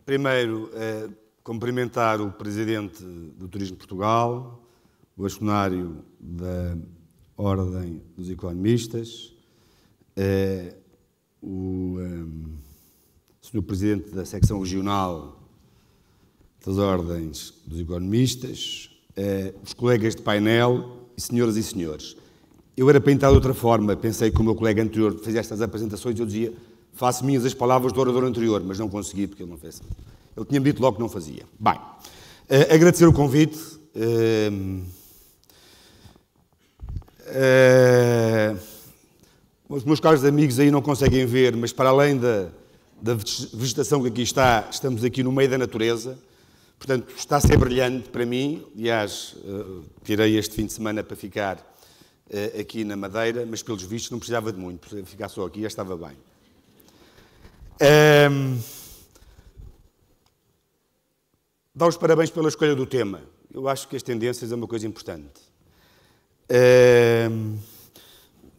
Primeiro, cumprimentar o Presidente do Turismo de Portugal, o bastonário da Ordem dos Economistas, o Sr. Presidente da Secção Regional das Ordens dos Economistas, os colegas de painel e senhoras e senhores. Eu era para entrar de outra forma, pensei que o meu colega anterior fez estas apresentações, eu dizia, faço minhas as palavras do orador anterior, mas não consegui, porque ele não fez. Ele tinha-me dito logo que não fazia. Bem, agradecer o convite. Os meus caros amigos aí não conseguem ver, mas para além da vegetação que aqui está, estamos aqui no meio da natureza. Portanto, está a ser brilhante para mim. Aliás, tirei este fim de semana para ficar aqui na Madeira, mas pelos vistos não precisava de muito, para ficar só aqui já estava bem. Dá os parabéns pela escolha do tema. Eu acho que as tendências é uma coisa importante.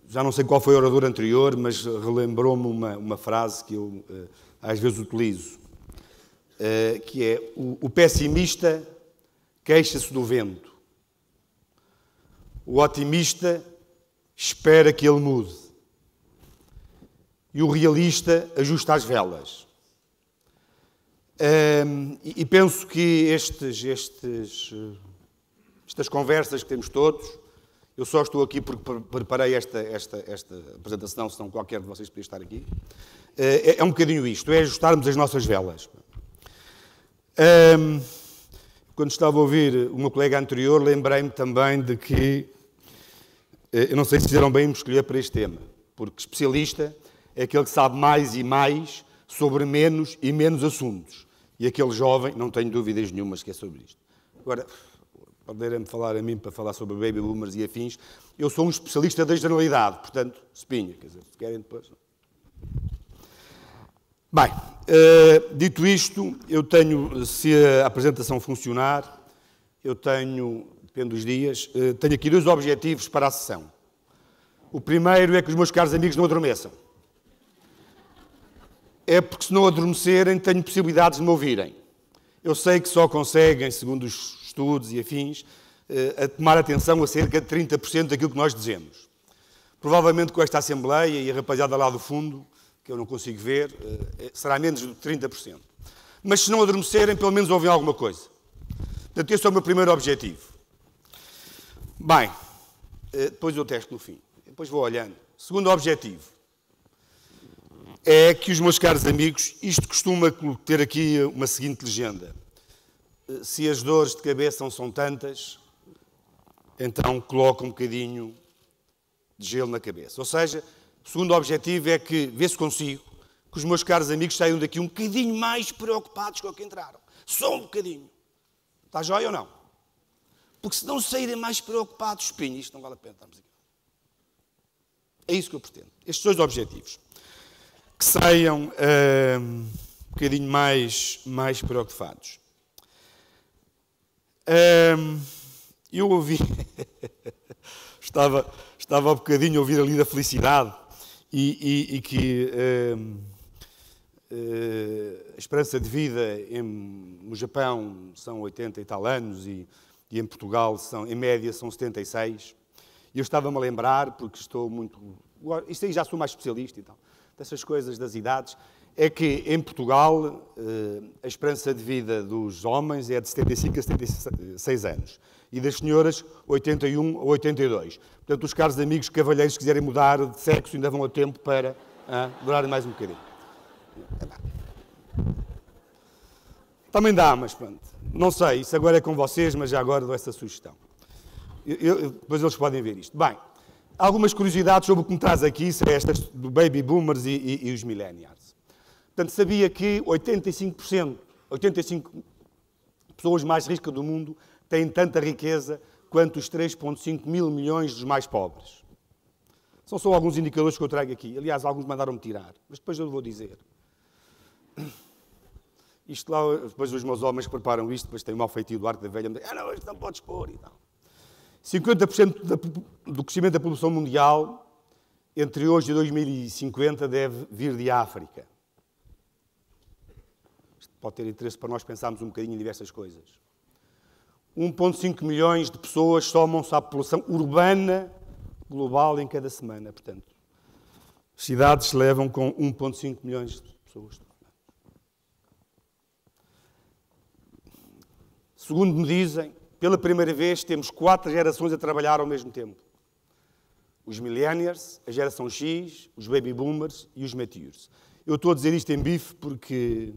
Já não sei qual foi o orador anterior, mas relembrou-me uma frase que eu às vezes utilizo, que é: o pessimista queixa-se do vento, o otimista espera que ele mude e o realista ajusta as velas. E penso que estas conversas que temos todos, eu só estou aqui porque preparei esta apresentação, senão qualquer de vocês podia estar aqui, é um bocadinho isto, é ajustarmos as nossas velas. Quando estava a ouvir o meu colega anterior, lembrei-me também de que, eu não sei se fizeram bem em me escolher para este tema, porque especialista é aquele que sabe mais e mais sobre menos e menos assuntos. E aquele jovem, não tenho dúvidas nenhumas que é sobre isto. Agora, poderem-me falar a mim para falar sobre baby boomers e afins, eu sou um especialista da generalidade, portanto, espinha, quer dizer, se querem depois. Bem, dito isto, eu tenho, se a apresentação funcionar, eu tenho, depende dos dias, tenho aqui dois objetivos para a sessão. O primeiro é que os meus caros amigos não adormeçam. É porque se não adormecerem, tenho possibilidades de me ouvirem. Eu sei que só conseguem, segundo os estudos e afins, a tomar atenção a cerca de 30% daquilo que nós dizemos. Provavelmente com esta Assembleia e a rapaziada lá do fundo, que eu não consigo ver, será menos de 30%. Mas se não adormecerem, pelo menos ouvem alguma coisa. Portanto, esse é o meu primeiro objetivo. Bem, depois eu testo no fim. Depois vou olhando. Segundo objetivo é que os meus caros amigos, isto costuma ter aqui uma seguinte legenda. Se as dores de cabeça não são tantas, então coloco um bocadinho de gelo na cabeça. Ou seja, o segundo objetivo é que, vê se consigo, que os meus caros amigos saiam daqui um bocadinho mais preocupados com o que entraram. Só um bocadinho. Está jóia ou não? Porque se não saírem mais preocupados, espinho, isto não vale a pena estarmos aqui. É isso que eu pretendo. Estes dois objetivos. Que saiam um bocadinho mais preocupados. Eu ouvi, estava há bocadinho a ouvir ali da felicidade e que a esperança de vida no Japão são 80 e tal anos e em Portugal, em média, são 76. E eu estava-me a lembrar, porque estou muito... Isto aí já sou mais especialista e tal. Dessas coisas das idades, é que em Portugal a esperança de vida dos homens é de 75 a 76 anos e das senhoras 81 a 82. Portanto, os caros amigos cavalheiros que quiserem mudar de sexo ainda vão a tempo para durarem mais um bocadinho. Também dá, mas pronto. Não sei, isso agora é com vocês, mas já agora dou essa sugestão. Depois eles podem ver isto. Bem, algumas curiosidades sobre o que me traz aqui, são estas do baby boomers e os millennials. Portanto, sabia que 85 pessoas mais ricas do mundo têm tanta riqueza quanto os 3,5 mil milhões dos mais pobres. São só alguns indicadores que eu trago aqui. Aliás, alguns mandaram-me tirar, mas depois eu vou dizer. Isto lá, depois os meus homens preparam isto, depois tem o mau feitio do arco da velha, me dizem, não, isto não podes pôr e tal. 50% do crescimento da população mundial entre hoje e 2050 deve vir de África. pode ter interesse para nós pensarmos um bocadinho em diversas coisas. 1,5 milhões de pessoas somam-se à população urbana global em cada semana. Portanto, as cidades se levam com 1,5 milhões de pessoas. Segundo me dizem, pela primeira vez temos 4 gerações a trabalhar ao mesmo tempo. Os millennials, a geração X, os baby boomers e os meteors. Eu estou a dizer isto em bife porque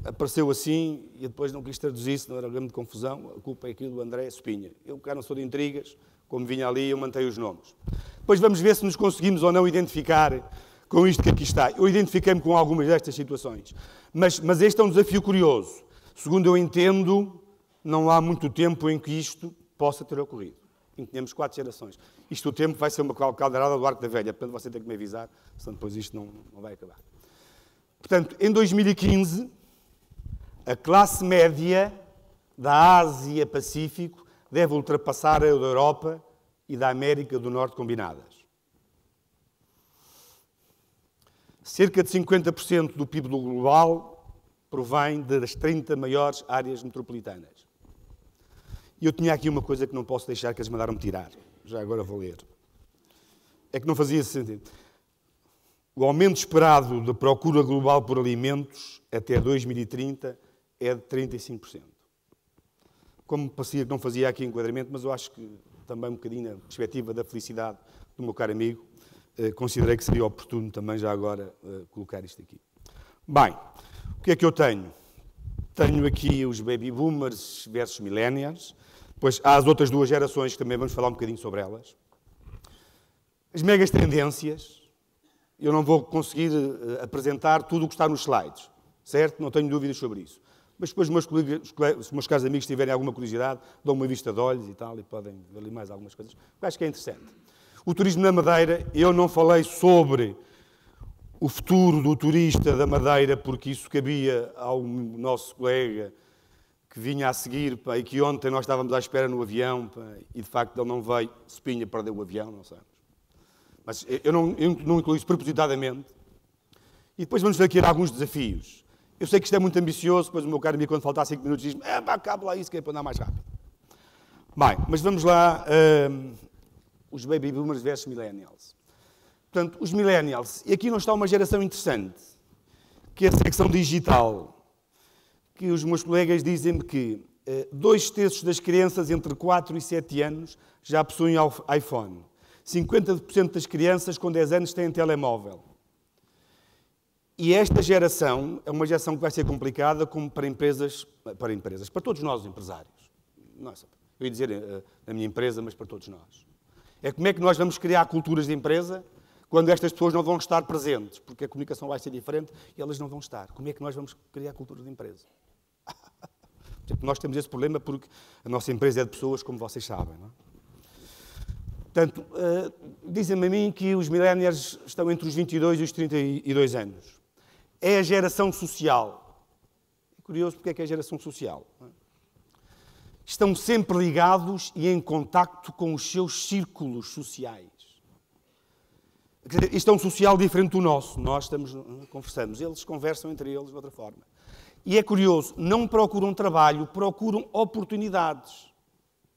apareceu assim e depois não quis traduzir-se, não era grande confusão. A culpa é aqui do André Espinha. Eu, cá não sou de intrigas, como vinha ali, eu mantei os nomes. Depois vamos ver se nos conseguimos ou não identificar com isto que aqui está. Eu identifiquei-me com algumas destas situações. Mas este é um desafio curioso. Segundo eu entendo, não há muito tempo em que isto possa ter ocorrido. Em que tenhamos 4 gerações. Isto o tempo vai ser uma caldeirada do Arco da Velha, portanto você tem que me avisar, senão depois isto não vai acabar. Portanto, em 2015, a classe média da Ásia-Pacífico deve ultrapassar a da Europa e da América do Norte combinadas. Cerca de 50% do PIB do global provém das 30 maiores áreas metropolitanas. E eu tinha aqui uma coisa que não posso deixar, que eles mandaram-me tirar. Já agora vou ler. É que não fazia sentido. O aumento esperado da procura global por alimentos até 2030 é de 35%. Como parecia que não fazia aqui enquadramento, mas eu acho que também um bocadinho na perspectiva da felicidade do meu caro amigo, considerei que seria oportuno também já agora colocar isto aqui. Bem, o que é que eu tenho? Tenho aqui os baby boomers versus millennials. Depois há as outras 2 gerações que também vamos falar um bocadinho sobre elas. As megas tendências. Eu não vou conseguir apresentar tudo o que está nos slides, certo? Não tenho dúvidas sobre isso. Mas depois os meus caros amigos tiverem alguma curiosidade, dão uma vista de olhos e tal, e podem ver ali mais algumas coisas. Eu acho que é interessante. O turismo na Madeira, eu não falei sobre o futuro do turista da Madeira, porque isso cabia ao nosso colega que vinha a seguir, e que ontem nós estávamos à espera no avião, e de facto ele não veio. Espinha perdeu o avião, não sabemos. Mas eu não incluí isso propositadamente. E depois vamos ver aqui alguns desafios. Eu sei que isto é muito ambicioso, depois o meu caro amigo, quando faltar 5 minutos, diz-me: cabe lá isso, que é para andar mais rápido. Bem, mas vamos lá, os baby boomers versus millennials. Portanto, os millennials, e aqui não está uma geração interessante, que é a secção digital, que os meus colegas dizem-me que 2/3 das crianças entre 4 e 7 anos já possuem iPhone. 50% das crianças com 10 anos têm telemóvel. E esta geração é uma geração que vai ser complicada como para todos nós, empresários. Nossa, eu ia dizer na minha empresa, mas para todos nós. É como é que nós vamos criar culturas de empresa quando estas pessoas não vão estar presentes, porque a comunicação vai ser diferente e elas não vão estar. Como é que nós vamos criar cultura de empresa? Nós temos esse problema porque a nossa empresa é de pessoas, como vocês sabem, não é? Portanto, dizem-me a mim que os millennials estão entre os 22 e os 32 anos. É a geração social. É curioso porque é que é a geração social. Não é? Estão sempre ligados e em contacto com os seus círculos sociais. Quer dizer, isto é um social diferente do nosso. Nós conversamos, eles conversam entre eles de outra forma. E é curioso, não procuram trabalho, procuram oportunidades.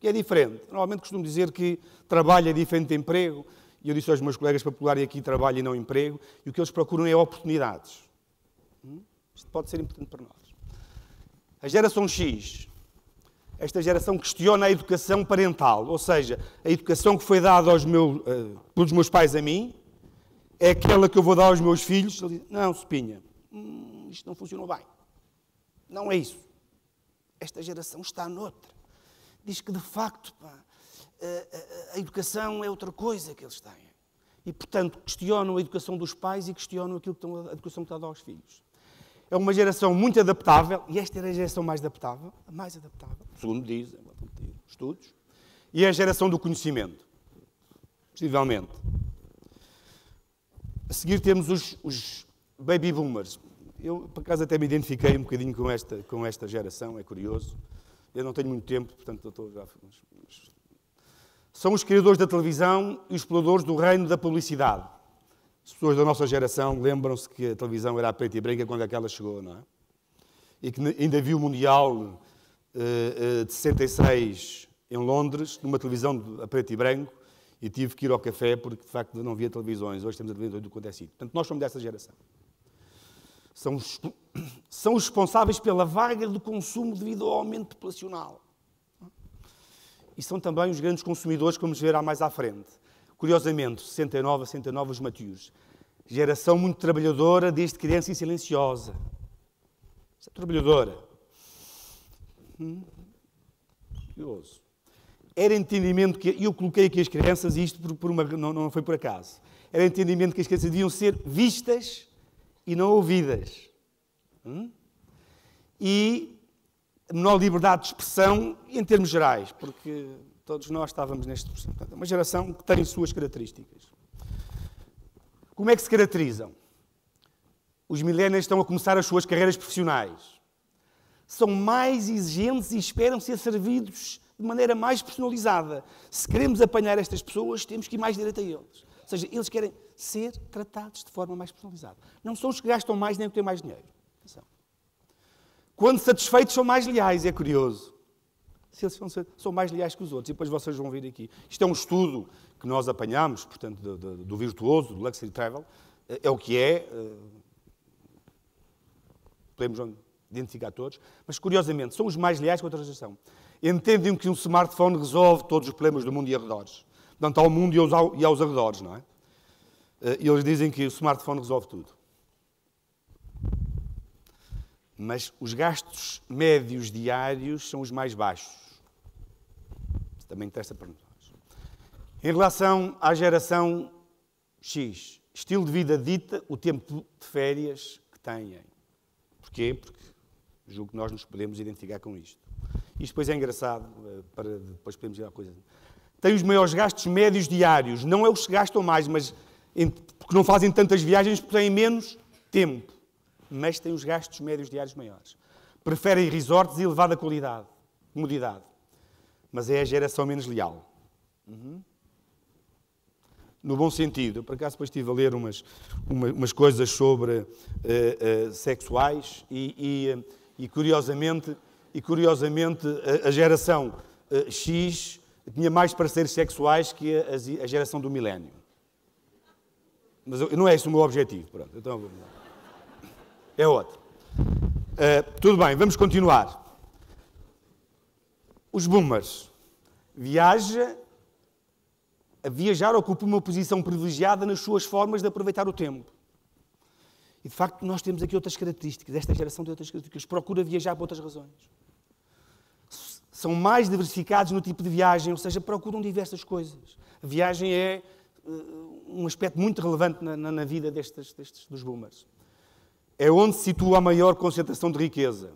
Que é diferente. Normalmente costumo dizer que trabalho é diferente de emprego, e eu disse aos meus colegas para popularem aqui trabalho e não emprego, e o que eles procuram é oportunidades. Isto pode ser importante para nós. A geração X, esta geração questiona a educação parental, ou seja, a educação que foi dada pelos meus pais a mim, é aquela que eu vou dar aos meus filhos. Ele diz: não, Espinha, isto não funcionou bem. Não é isso. Esta geração está noutra. Diz que, de facto, a educação é outra coisa que eles têm. E, portanto, questionam a educação dos pais e questionam a educação que está a dar aos filhos. É uma geração muito adaptável, e esta era a geração mais adaptável, segundo dizem estudos, e é a geração do conhecimento, possivelmente. A seguir temos os baby boomers. Eu, por acaso, até me identifiquei um bocadinho com esta geração, é curioso. Eu não tenho muito tempo, portanto, estou já... São os criadores da televisão e os exploradores do reino da publicidade. As pessoas da nossa geração lembram-se que a televisão era a preto e branca quando aquela chegou, não é? e que ainda viu o Mundial de 66 em Londres, numa televisão a preto e branco, e tive que ir ao café porque, de facto, não havia televisões. Hoje temos a televisão do que acontece. Portanto, nós somos dessa geração. São os responsáveis pela vaga do consumo devido ao aumento populacional. E são também os grandes consumidores, como se verá mais à frente. Curiosamente, 69 a 69 os maturos. Geração muito trabalhadora, desde criança e silenciosa. Trabalhadora. Curioso. Era entendimento que... Eu coloquei aqui as crianças, e isto não foi por acaso. Era entendimento que as crianças deviam ser vistas e não ouvidas. E menor liberdade de expressão em termos gerais, porque todos nós estávamos neste processo. É uma geração que tem suas características. Como é que se caracterizam? Os millennials estão a começar as suas carreiras profissionais. São mais exigentes e esperam ser servidos de maneira mais personalizada. Se queremos apanhar estas pessoas, temos que ir mais direto a eles. Ou seja, eles querem ser tratados de forma mais personalizada. Não são os que gastam mais nem os que têm mais dinheiro. Atenção. Quando satisfeitos, são mais leais, é curioso. Se eles são mais leais que os outros. E depois vocês vão ver aqui. Isto é um estudo que nós apanhamos, portanto, do virtuoso, do Luxury Travel. É o que é. Podemos identificar todos. Mas, curiosamente, são os mais leais que a outra geração. Entendem que um smartphone resolve todos os problemas do mundo e arredores. Portanto, ao mundo e aos arredores, não é? E eles dizem que o smartphone resolve tudo. Mas os gastos médios diários são os mais baixos. Isso também interessa para nós. Em relação à geração X, estilo de vida dita o tempo de férias que têm. Porquê? Porque julgo que nós nos podemos identificar com isto. Isto depois é engraçado, para depois podemos ir à coisa. Tem os maiores gastos médios diários. Não é os que gastam mais, mas porque não fazem tantas viagens, porque têm menos tempo. Mas têm os gastos médios diários maiores. Preferem resorts e elevada qualidade, comodidade. Mas é a geração menos leal. No bom sentido. Eu, por acaso, depois estive a ler umas coisas sobre sexuais e curiosamente, a geração X tinha mais parceiros sexuais que a geração do milénio. Mas não é esse o meu objetivo. Pronto, então, é outro. Tudo bem, vamos continuar. Os boomers. Viajar ocupa uma posição privilegiada nas suas formas de aproveitar o tempo. E, de facto, nós temos aqui outras características. Esta geração tem outras características. Procura viajar por outras razões. São mais diversificados no tipo de viagem, ou seja, procuram diversas coisas. A viagem é um aspecto muito relevante na vida dos boomers. É onde se situa a maior concentração de riqueza.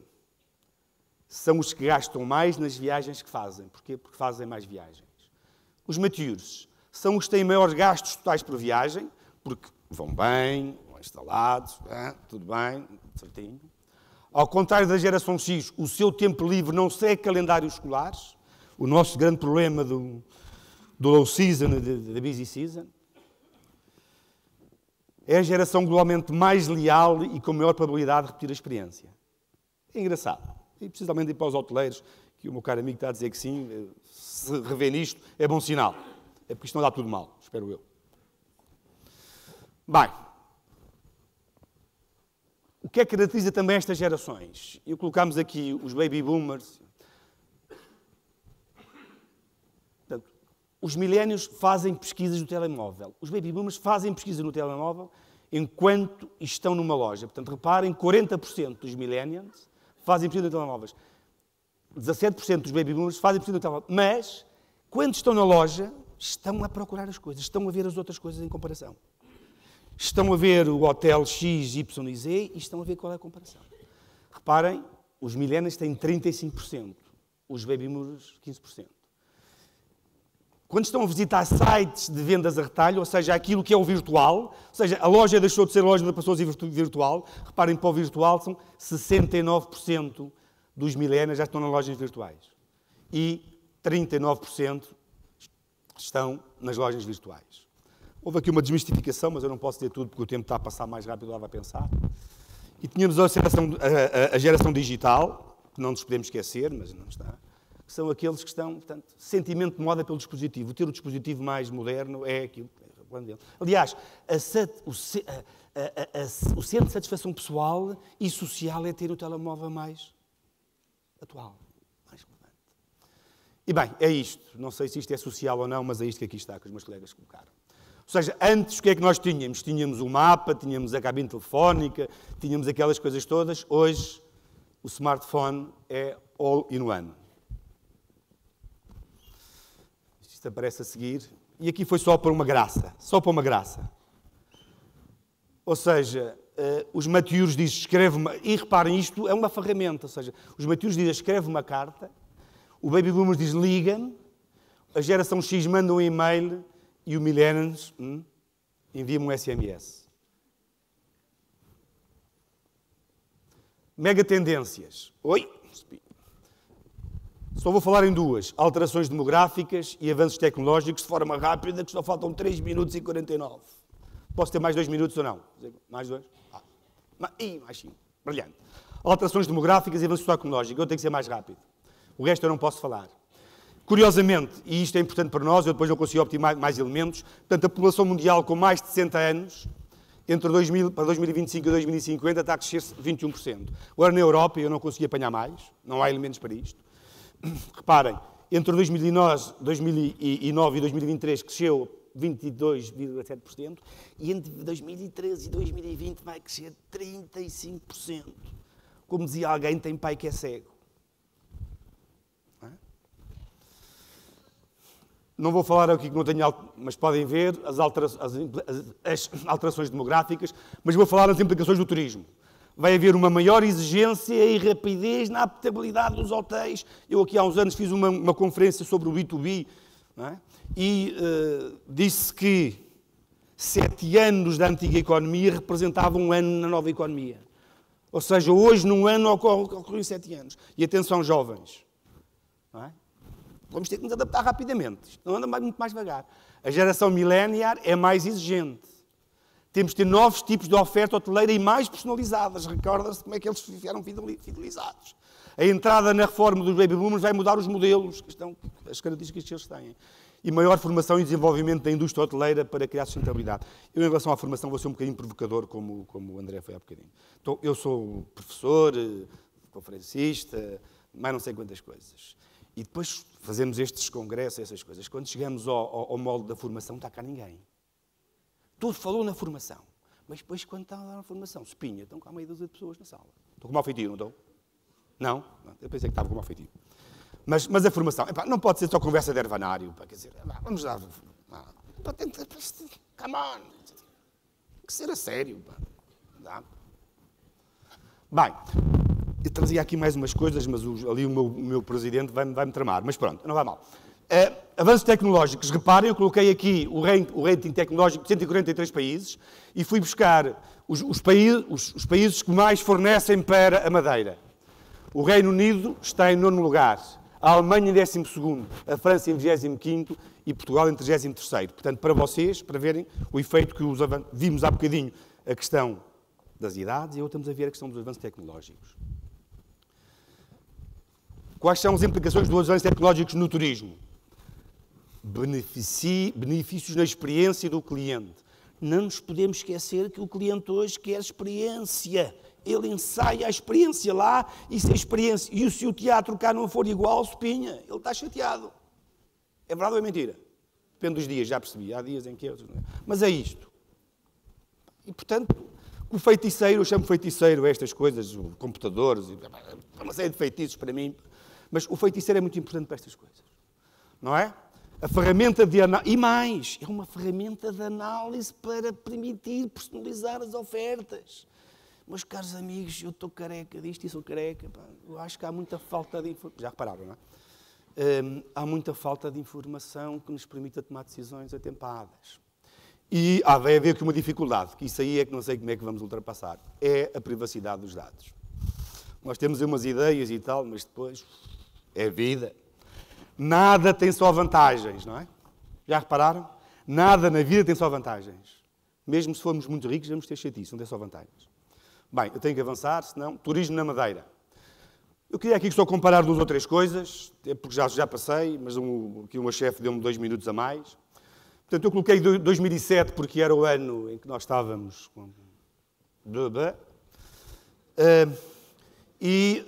São os que gastam mais nas viagens que fazem. Porquê? Porque fazem mais viagens. Os matures são os que têm maiores gastos totais por viagem, porque vão bem, vão instalados, tudo bem, certinho. Ao contrário da geração X, o seu tempo livre não segue calendários escolares. O nosso grande problema do low season e da busy season. É a geração globalmente mais leal e com maior probabilidade de repetir a experiência. É engraçado. E precisamente ir para os hoteleiros, que o meu caro amigo está a dizer que sim, se revê nisto, é bom sinal. É porque isto não dá tudo mal, espero eu. Bem, o que é que caracteriza também estas gerações? E colocámos aqui os baby boomers. Portanto, os milénios fazem pesquisas no telemóvel. Os baby boomers fazem pesquisas no telemóvel enquanto estão numa loja. Portanto, reparem, 40% dos millennials fazem pesquisa no telemóveis. 17% dos baby boomers fazem pesquisa no telemóvel. Mas, quando estão na loja, estão a procurar as coisas, estão a ver as outras coisas em comparação. Estão a ver o hotel X, Y e Z e estão a ver qual é a comparação. Reparem, os millennials têm 35%, os baby boomers 15%. Quando estão a visitar sites de vendas a retalho, ou seja, aquilo que é o virtual, ou seja, a loja deixou de ser loja, passou a ser virtual, reparem, para o virtual são 69% dos millennials já estão nas lojas virtuais. E 39% estão nas lojas virtuais. Houve aqui uma desmistificação, mas eu não posso dizer tudo porque o tempo está a passar mais rápido do que eu estava a pensar. E tínhamos a geração digital, que não nos podemos esquecer, mas não está, que são aqueles que estão, portanto, sentimento de moda pelo dispositivo. Ter o dispositivo mais moderno é aquilo. Aliás, o centro de satisfação pessoal e social é ter o telemóvel mais atual, mais relevante. E bem, é isto. Não sei se isto é social ou não, mas é isto que aqui está, que os meus colegas colocaram. Ou seja, antes o que é que nós tínhamos? Tínhamos o mapa, tínhamos a cabine telefónica, tínhamos aquelas coisas todas. Hoje, o smartphone é all-in-one. Isto aparece a seguir. E aqui foi só para uma graça. Só para uma graça. Ou seja, os maturos dizem, escreve uma... E reparem, isto é uma ferramenta. Ou seja, os maturos dizem, escreve uma carta. O Baby Boomers diz, liga-me. A geração X manda um e-mail. E o Millennials envia-me um SMS. Mega tendências. Oi? Só vou falar em duas. Alterações demográficas e avanços tecnológicos de forma rápida, que só faltam 3 minutos e 49. Posso ter mais 2 minutos ou não? Mais 2? Mais 5. Brilhante. Alterações demográficas e avanços tecnológicos. Eu tenho que ser mais rápido. O resto eu não posso falar. Curiosamente, e isto é importante para nós, eu depois não consigo obter mais elementos, portanto, a população mundial com mais de 60 anos, para 2025 e 2050, está a crescer 21%. Agora, na Europa, eu não consegui apanhar mais, não há elementos para isto. Reparem, entre 2009 e 2023 cresceu 22,7%, e entre 2013 e 2020 vai crescer 35%. Como dizia alguém, tem pai que é cego. Não vou falar aqui que não tenho, mas podem ver as alterações demográficas, mas vou falar das implicações do turismo. Vai haver uma maior exigência e rapidez na aptabilidade dos hotéis. Eu aqui há uns anos fiz uma conferência sobre o B2B, não é? E disse que 7 anos da antiga economia representavam um ano na nova economia. Ou seja, hoje num ano ocorrem 7 anos. E atenção, jovens, não é? Vamos ter que nos adaptar rapidamente. Isto não anda muito mais devagar. A geração millennial é mais exigente. Temos de ter novos tipos de oferta hoteleira e mais personalizadas. Recorda-se como é que eles ficaram fidelizados. A entrada na reforma dos baby boomers vai mudar os modelos, as características que eles têm. E maior formação e desenvolvimento da indústria hoteleira para criar sustentabilidade. Eu, em relação à formação, vou ser um bocadinho provocador, como o André foi há bocadinho. Então, eu sou professor, conferencista, mais não sei quantas coisas. E depois fazemos estes congressos, essas coisas. Quando chegamos ao molde da formação, não está cá ninguém. Tudo falou na formação. Mas depois, quando está lá na formação, espinha, estão cá meia dúzia de pessoas na sala. Estou com mau feitio, não estou? Não? Eu pensei que estava com mau feitio. Mas a formação, não pode ser só conversa de ervanário. Quer dizer, vamos lá. Come on. Tem que ser a sério. Dá. Bem, eu trazia aqui mais umas coisas, mas ali o meu presidente vai-me tramar. Mas pronto, não vai mal. Avanços tecnológicos. Reparem, eu coloquei aqui o rating tecnológico de 143 países e fui buscar os países que mais fornecem para a madeira. O Reino Unido está em 9º lugar, a Alemanha em 12º, a França em 25º e Portugal em 33º. Portanto, para vocês, para verem o efeito que vimos há bocadinho, a questão das idades, e hoje estamos a ver a questão dos avanços tecnológicos. Quais são as implicações dos avanços tecnológicos no turismo? Benefícios na experiência do cliente. Não nos podemos esquecer que o cliente hoje quer experiência. Ele ensaia a experiência lá e se o teatro cá não for igual, espinha, ele está chateado. É verdade ou é mentira? Depende dos dias, já percebi. Há dias em que outros não. Mas é isto. E, portanto, o feiticeiro, eu chamo feiticeiro a estas coisas, computadores, uma série de feitiços para mim, mas o feiticeiro é muito importante para estas coisas. Não é? A ferramenta de análise, e mais, é uma ferramenta de análise para permitir personalizar as ofertas. Meus caros amigos, eu estou careca disto e sou careca. Eu acho que há muita falta de informação. Já repararam, não é? Há muita falta de informação que nos permita tomar decisões atempadas. E vai haver aqui uma dificuldade, que isso aí é que não sei como é que vamos ultrapassar. É a privacidade dos dados. Nós temos umas ideias e tal, mas depois é vida. Nada tem só vantagens, não é? Já repararam? Nada na vida tem só vantagens. Mesmo se formos muito ricos, vamos ter chatice, não tem só vantagens. Bem, eu tenho que avançar, senão... Turismo na Madeira. Eu queria aqui só comparar duas ou três coisas, porque já passei, mas aqui uma chefe deu-me 2 minutos a mais. Portanto, eu coloquei 2007 porque era o ano em que nós estávamos... E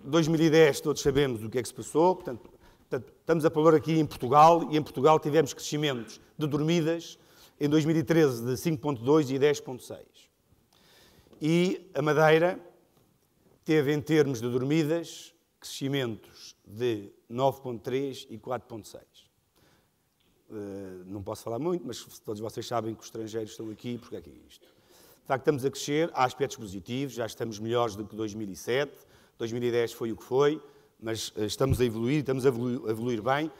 2010 todos sabemos o que é que se passou. Portanto, estamos a falar aqui em Portugal, e em Portugal tivemos crescimentos de dormidas em 2013 de 5,2 e 10,6. E a Madeira teve, em termos de dormidas, crescimentos de 9,3 e 4,6. Não posso falar muito, mas todos vocês sabem que os estrangeiros estão aqui, porque é que é isto? De facto, estamos a crescer, há aspectos positivos, já estamos melhores do que 2007, 2010 foi o que foi, mas estamos a evoluir, estamos a evoluir bem,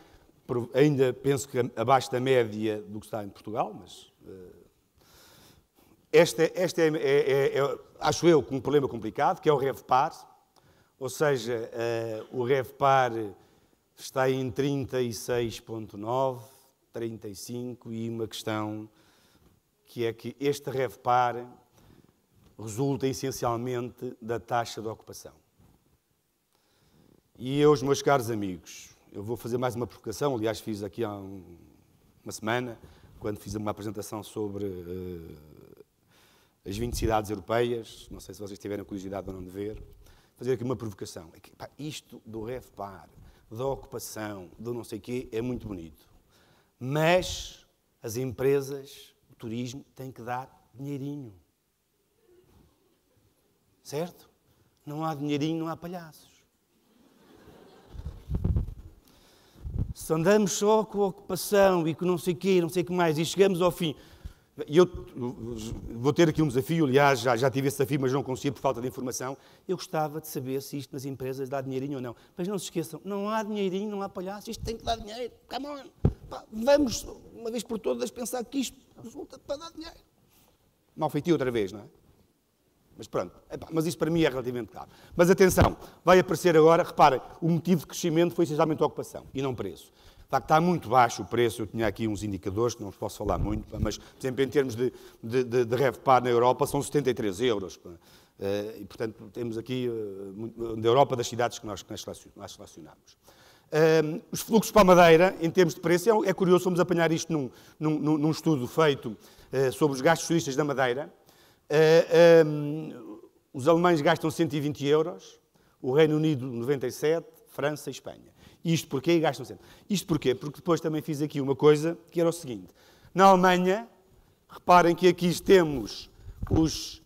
ainda penso que abaixo da média do que está em Portugal, mas este é, acho eu, um problema complicado, que é o RevPAR, ou seja, o RevPAR está em 36,9, 35, e uma questão que é que este RevPAR resulta essencialmente da taxa de ocupação. E eu, os meus caros amigos, eu vou fazer mais uma provocação, aliás fiz aqui há uma semana, quando fiz uma apresentação sobre as 20 cidades europeias, não sei se vocês tiveram curiosidade ou não de ver, fazer aqui uma provocação. É que, pá, isto do RevPAR, da ocupação, do não sei o quê, é muito bonito. Mas as empresas, o turismo, têm que dar dinheirinho. Certo? Não há dinheirinho, não há palhaços. Se andamos só com a ocupação e com não sei o quê, não sei o que mais, e chegamos ao fim... E eu vou ter aqui um desafio, aliás, já tive esse desafio, mas não consigo por falta de informação. Eu gostava de saber se isto nas empresas dá dinheirinho ou não. Mas não se esqueçam, não há dinheirinho, não há palhaços, isto tem que dar dinheiro. Come on! Pá, vamos, uma vez por todas, pensar que isto resulta para dar dinheiro. Mal feitio outra vez, não é? Mas pronto, mas isso para mim é relativamente claro. Mas atenção, vai aparecer agora, reparem, o motivo de crescimento foi essencialmente a ocupação e não preço. De facto, está muito baixo o preço, eu tinha aqui uns indicadores, que não vos posso falar muito, mas, por exemplo, em termos de RevPAR na Europa, são 73 euros. E, portanto, temos aqui, na Europa, das cidades que nós relacionamos. Os fluxos para a Madeira, em termos de preço, é curioso, vamos apanhar isto num estudo feito sobre os gastos turísticos da Madeira. Os alemães gastam 120 euros, o Reino Unido 97, França e Espanha. Isto porquê? E gastam sempre. Isto porquê? Porque depois também fiz aqui uma coisa que era o seguinte. Na Alemanha, reparem que aqui temos os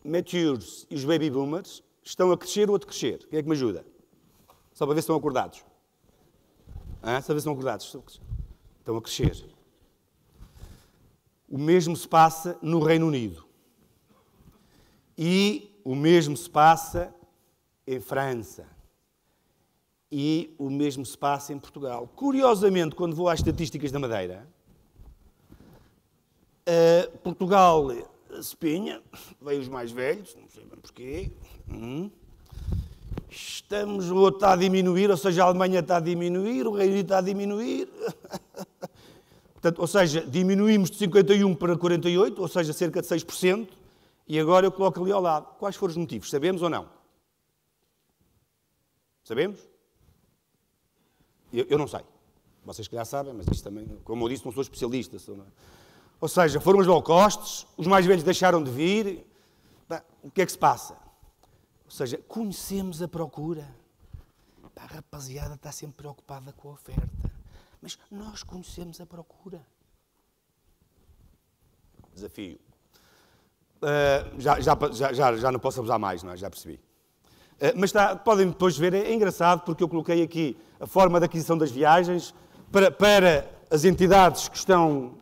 matures e os baby boomers, estão a crescer ou a decrescer. Quem é que me ajuda? Só para ver se estão acordados. Só para ver se estão acordados. Estão a crescer. O mesmo se passa no Reino Unido. E o mesmo se passa em França. E o mesmo se passa em Portugal. Curiosamente, quando vou às estatísticas da Madeira, Portugal, Espanha, veio os mais velhos, não sei bem porquê. O outro está a diminuir, ou seja, a Alemanha está a diminuir, o Reino Unido está a diminuir. Portanto, ou seja, diminuímos de 51 para 48, ou seja, cerca de 6%, e agora eu coloco ali ao lado. Quais foram os motivos? Sabemos ou não? Sabemos? Eu não sei. Vocês, se calhar, sabem, mas isto também, como eu disse, não sou especialista. Ou seja, foram os low costs, os mais velhos deixaram de vir. Bem, o que é que se passa? Ou seja, conhecemos a procura. A rapaziada está sempre preocupada com a oferta. Mas nós conhecemos a procura. Desafio. Já não posso abusar mais, não é? Já percebi. Mas podem depois ver, é engraçado porque eu coloquei aqui a forma de aquisição das viagens para as entidades que são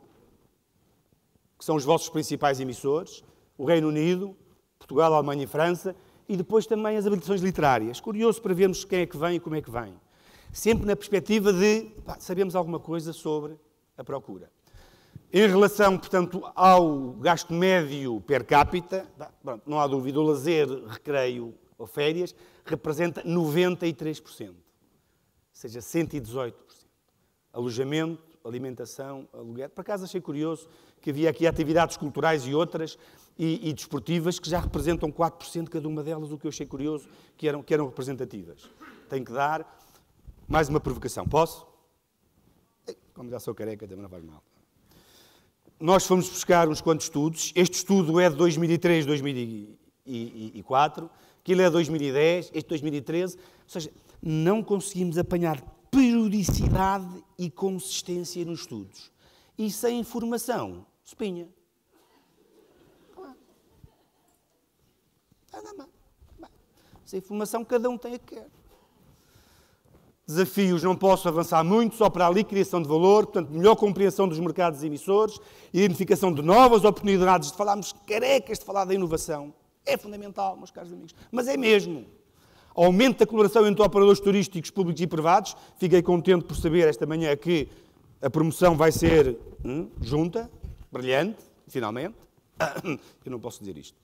os vossos principais emissores, o Reino Unido, Portugal, Alemanha e França, e depois também as habilitações literárias. Curioso para vermos quem é que vem e como é que vem. Sempre na perspectiva de sabemos alguma coisa sobre a procura. Em relação, portanto, ao gasto médio per capita, não há dúvida, o lazer, recreio ou férias, representa 93%, ou seja, 118%. Alojamento, alimentação, aluguer. Por acaso achei curioso que havia aqui atividades culturais e outras e desportivas que já representam 4% cada uma delas, o que eu achei curioso, que eram representativas. Tenho que dar mais uma provocação. Posso? Como já sou careca, também não faz mal. Nós fomos buscar uns quantos estudos. Este estudo é de 2003, 2004. Aquilo é de 2010, este 2013. Ou seja, não conseguimos apanhar periodicidade e consistência nos estudos. E sem informação, espinha. Sem informação, cada um tem a que quer. Desafios, não posso avançar muito, só para a liquidação de valor, portanto, melhor compreensão dos mercados emissores, identificação de novas oportunidades, de falarmos carecas de falar da inovação. É fundamental, meus caros amigos. Mas é mesmo. Aumento da colaboração entre operadores turísticos públicos e privados. Fiquei contente por saber esta manhã que a promoção vai ser junta, brilhante, finalmente. Eu não posso dizer isto.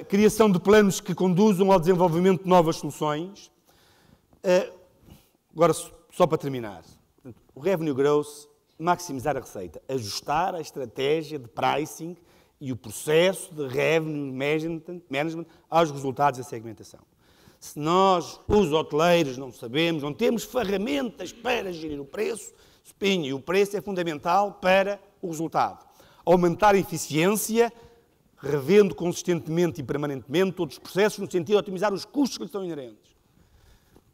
Criação de planos que conduzam ao desenvolvimento de novas soluções. Agora, só para terminar, o revenue growth, maximizar a receita, ajustar a estratégia de pricing e o processo de revenue management aos resultados da segmentação. Se nós, os hoteleiros, não sabemos, não temos ferramentas para gerir o preço, espinho, e o preço é fundamental para o resultado. Aumentar a eficiência, revendo consistentemente e permanentemente todos os processos, no sentido de otimizar os custos que lhes são inerentes.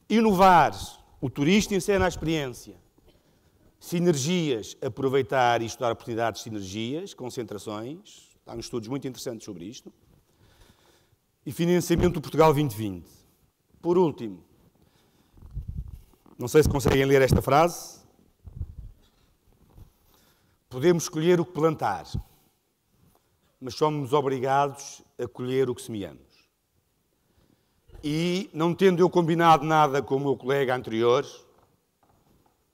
Inovar, o turista insere na experiência. Sinergias, aproveitar e estudar oportunidades de sinergias, concentrações, há uns estudos muito interessantes sobre isto. E financiamento do Portugal 2020. Por último, não sei se conseguem ler esta frase, podemos escolher o que plantar, mas somos obrigados a colher o que semeamos. E, não tendo eu combinado nada com o meu colega anterior,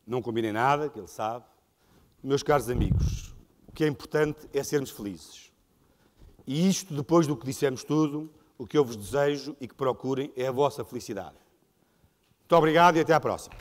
não combinei nada, que ele sabe, meus caros amigos, o que é importante é sermos felizes. E isto, depois do que dissemos tudo, o que eu vos desejo e que procurem é a vossa felicidade. Muito obrigado e até à próxima.